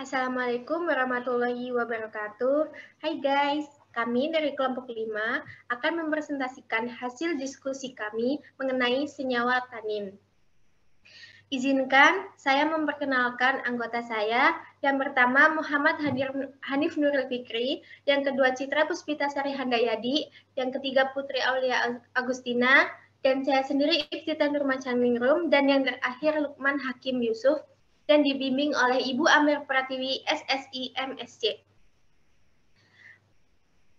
Assalamualaikum warahmatullahi wabarakatuh. Hai guys, kami dari kelompok 5 akan mempresentasikan hasil diskusi kami mengenai senyawa tanin. Izinkan saya memperkenalkan anggota saya. Yang pertama Muhammad Hanif Nurul Fikri, yang kedua Citra Puspitasari Handayadi, yang ketiga Putri Aulia Agustina, dan saya sendiri Iftitah Nurmansyahingrum, dan yang terakhir Lukman Hakim Yusuf, dan dibimbing oleh Ibu Amir Pratiwi, SSI MSC.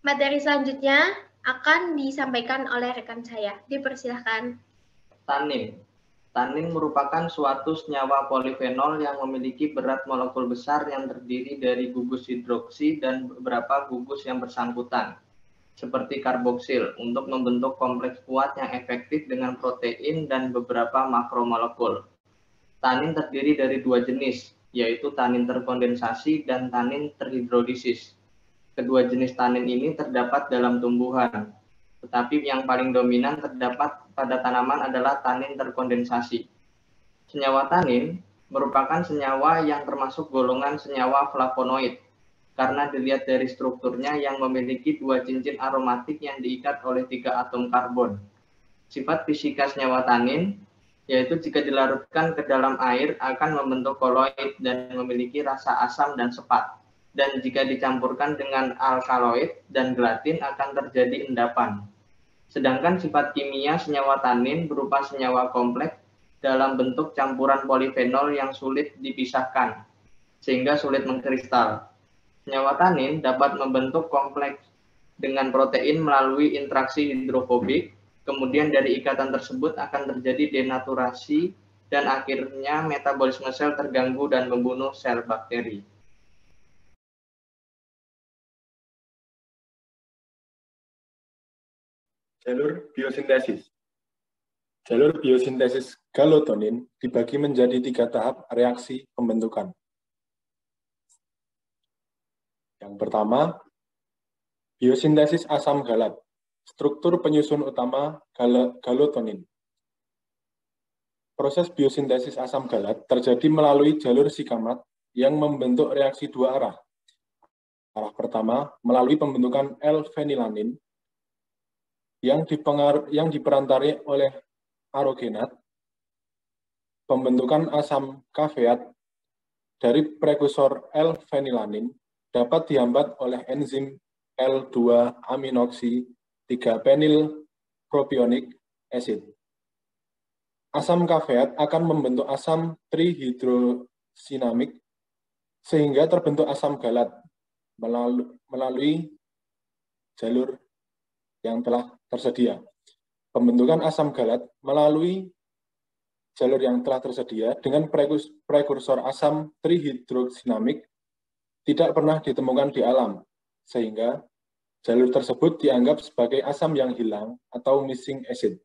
Materi selanjutnya akan disampaikan oleh rekan saya. Dipersilahkan. Tanin. Tanin merupakan suatu senyawa polifenol yang memiliki berat molekul besar yang terdiri dari gugus hidroksi dan beberapa gugus yang bersangkutan, seperti karboksil, untuk membentuk kompleks kuat yang efektif dengan protein dan beberapa makromolekul. Tanin terdiri dari dua jenis, yaitu tanin terkondensasi dan tanin terhidrolisis. Kedua jenis tanin ini terdapat dalam tumbuhan, tetapi yang paling dominan terdapat pada tanaman adalah tanin terkondensasi. Senyawa tanin merupakan senyawa yang termasuk golongan senyawa flavonoid, karena dilihat dari strukturnya yang memiliki dua cincin aromatik yang diikat oleh 3 atom karbon. Sifat fisika senyawa tanin yaitu jika dilarutkan ke dalam air akan membentuk koloid dan memiliki rasa asam dan sepat. Dan jika dicampurkan dengan alkaloid dan gelatin akan terjadi endapan. Sedangkan sifat kimia senyawa tanin berupa senyawa kompleks dalam bentuk campuran polifenol yang sulit dipisahkan, sehingga sulit mengkristal. Senyawa tanin dapat membentuk kompleks dengan protein melalui interaksi hidrofobik. Kemudian dari ikatan tersebut akan terjadi denaturasi dan akhirnya metabolisme sel terganggu dan membunuh sel bakteri. Jalur biosintesis. Jalur biosintesis galotonin dibagi menjadi 3 tahap reaksi pembentukan. Yang pertama, biosintesis asam galat. Struktur penyusun utama galotonin. Proses biosintesis asam galat terjadi melalui jalur sikamat yang membentuk reaksi 2 arah. Arah pertama melalui pembentukan L-fenilanin yang diperantari oleh arogenat, pembentukan asam kafeat dari prekursor L-fenilanin dapat dihambat oleh enzim L2-aminoksi 3-penil propionic acid. Asam kafeat akan membentuk asam trihidrosinamik sehingga terbentuk asam galat melalui jalur yang telah tersedia. Pembentukan asam galat melalui jalur yang telah tersedia dengan prekursor asam trihidrosinamik tidak pernah ditemukan di alam, sehingga jalur tersebut dianggap sebagai asam yang hilang atau missing acid.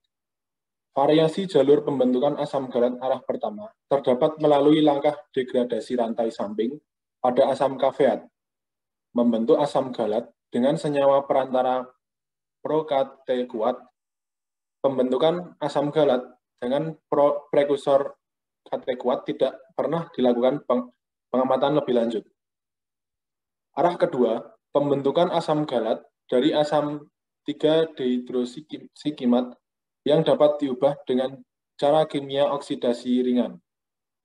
Variasi jalur pembentukan asam galat arah pertama terdapat melalui langkah degradasi rantai samping pada asam kafeat, membentuk asam galat dengan senyawa perantara pro-Kate kuat. Pembentukan asam galat dengan prekursor Kate kuat tidak pernah dilakukan pengamatan lebih lanjut. Arah kedua, pembentukan asam galat dari asam 3-dehidroksikimat yang dapat diubah dengan cara kimia oksidasi ringan,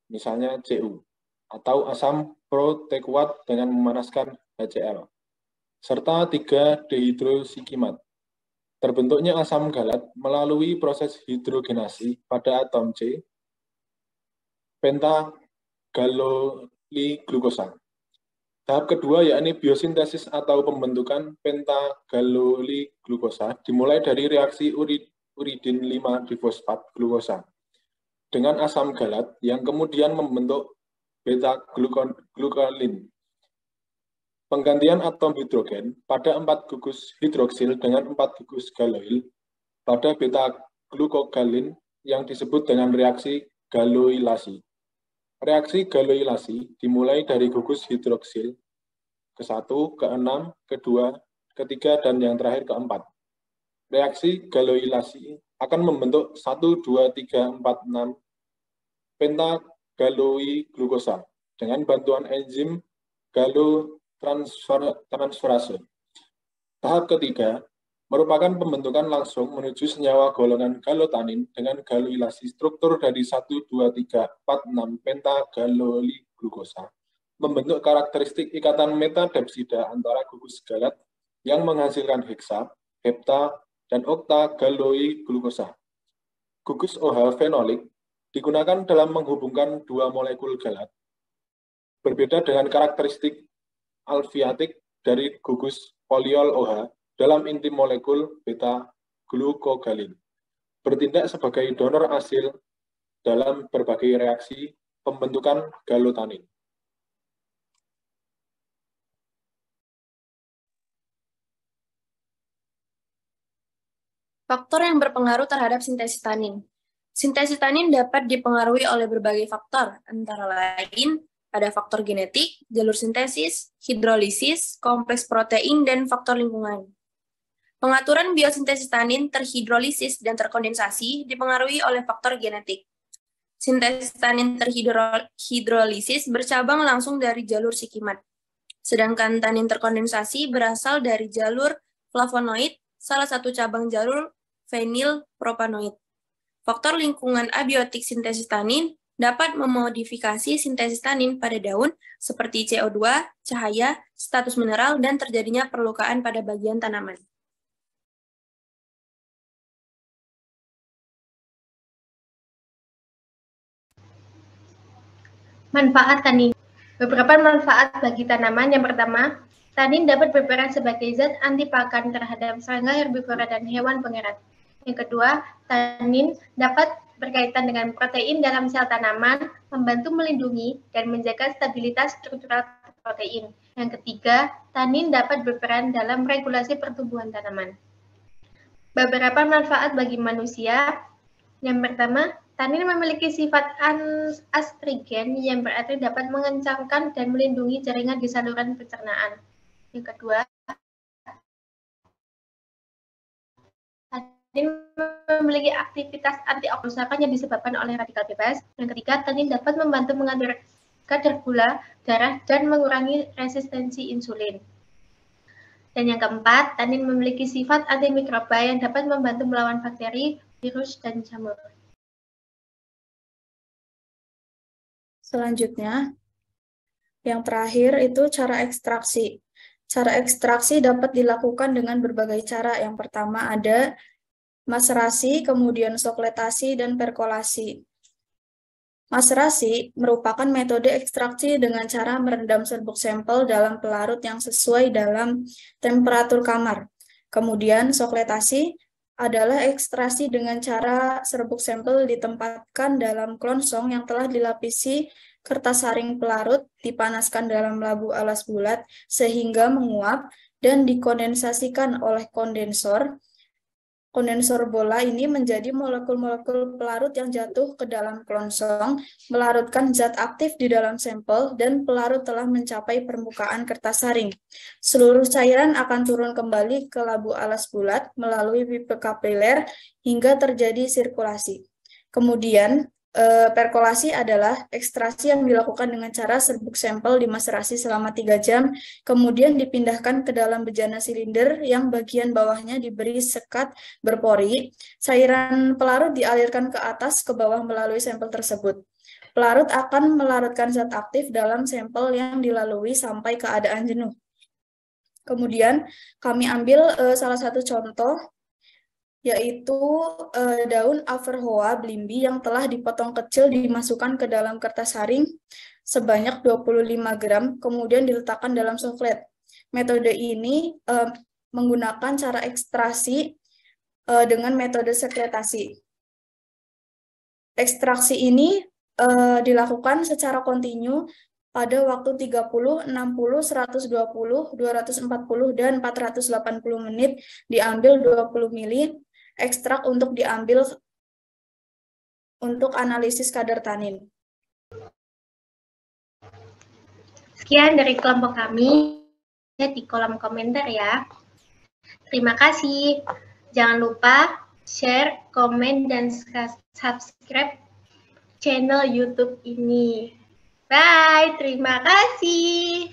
misalnya Cu, atau asam pro-T kuat dengan memanaskan HCl, serta 3-dehidroksikimat. Terbentuknya asam galat melalui proses hidrogenasi pada atom C, pentagaloglukosa. Tahap kedua yakni biosintesis atau pembentukan pentagaloglukosa dimulai dari reaksi uridin 5-difosfat glukosa dengan asam galat yang kemudian membentuk beta-glukalin. Penggantian atom hidrogen pada 4 gugus hidroksil dengan 4 gugus galoil pada beta-glukogalin yang disebut dengan reaksi galoilasi. Reaksi galoilasi dimulai dari gugus hidroksil ke-1, ke-6, ke-2, ke-3, dan yang terakhir ke-4. Reaksi galoilasi akan membentuk 1, 2, 3, 4, 6 pentagaloiglukosa dengan bantuan enzim galotransferase. Tahap ketiga merupakan pembentukan langsung menuju senyawa golongan galotanin dengan galoilasi struktur dari 1, 2, 3, 4, 6 pentagalolglukosa, membentuk karakteristik ikatan metadepsida antara gugus galat yang menghasilkan heksa, hepta, dan oktagalolglukosa. Gugus OH fenolik digunakan dalam menghubungkan dua molekul galat, berbeda dengan karakteristik alfiatik dari gugus poliol OH dalam inti molekul beta-glukogalin, bertindak sebagai donor asil dalam berbagai reaksi pembentukan galotanin. Faktor yang berpengaruh terhadap sintesis tanin. Sintesis tanin dapat dipengaruhi oleh berbagai faktor, antara lain ada faktor genetik, jalur sintesis, hidrolisis, kompleks protein, dan faktor lingkungan. Pengaturan biosintesis tanin terhidrolisis dan terkondensasi dipengaruhi oleh faktor genetik. Sintesis tanin terhidrolisis bercabang langsung dari jalur sikimat, sedangkan tanin terkondensasi berasal dari jalur flavonoid, salah satu cabang jalur fenilpropanoid. Faktor lingkungan abiotik sintesis tanin dapat memodifikasi sintesis tanin pada daun seperti CO2, cahaya, status mineral, dan terjadinya perlukaan pada bagian tanaman. Manfaat tanin. Beberapa manfaat bagi tanaman. Yang pertama, tanin dapat berperan sebagai zat anti pakan terhadap serangga herbivora dan hewan pengerat. Yang kedua, tanin dapat berkaitan dengan protein dalam sel tanaman, membantu melindungi dan menjaga stabilitas struktural protein. Yang ketiga, tanin dapat berperan dalam regulasi pertumbuhan tanaman. Beberapa manfaat bagi manusia. Yang pertama, tanin memiliki sifat astrigen yang berarti dapat mengencangkan dan melindungi jaringan di saluran pencernaan. Yang kedua, tanin memiliki aktivitas antioksidan yang disebabkan oleh radikal bebas. Yang ketiga, tanin dapat membantu mengatur kadar gula darah dan mengurangi resistensi insulin. Dan yang keempat, tanin memiliki sifat antimikroba yang dapat membantu melawan bakteri, virus, dan jamur. Selanjutnya, yang terakhir itu cara ekstraksi. Cara ekstraksi dapat dilakukan dengan berbagai cara. Yang pertama ada maserasi, kemudian sokletasi, dan perkolasi. Maserasi merupakan metode ekstraksi dengan cara merendam serbuk sampel dalam pelarut yang sesuai dalam temperatur kamar. Kemudian sokletasi adalah ekstraksi dengan cara serbuk sampel ditempatkan dalam klonsong yang telah dilapisi kertas saring pelarut, dipanaskan dalam labu alas bulat sehingga menguap dan dikondensasikan oleh kondensor. Kondensor bola ini menjadi molekul-molekul pelarut yang jatuh ke dalam klonsong, melarutkan zat aktif di dalam sampel, dan pelarut telah mencapai permukaan kertas saring. Seluruh cairan akan turun kembali ke labu alas bulat melalui pipa kapiler hingga terjadi sirkulasi. Kemudian, perkolasi adalah ekstraksi yang dilakukan dengan cara serbuk sampel dimaserasi selama 3 jam, kemudian dipindahkan ke dalam bejana silinder yang bagian bawahnya diberi sekat berpori. Cairan pelarut dialirkan ke atas ke bawah melalui sampel tersebut. Pelarut akan melarutkan zat aktif dalam sampel yang dilalui sampai keadaan jenuh. Kemudian kami ambil salah satu contoh, yaitu daun Averrhoa blimbi yang telah dipotong kecil dimasukkan ke dalam kertas saring sebanyak 25 gram, kemudian diletakkan dalam soflet. Metode ini menggunakan cara ekstraksi dengan metode sekretasi. Ekstraksi ini dilakukan secara kontinu pada waktu 30, 60, 120, 240, dan 480 menit, diambil 20 ml, ekstrak untuk diambil untuk analisis kadar tanin. Sekian dari kelompok kami, di kolom komentar ya. Terima kasih. Jangan lupa share, komen, dan subscribe channel YouTube ini. Bye, terima kasih.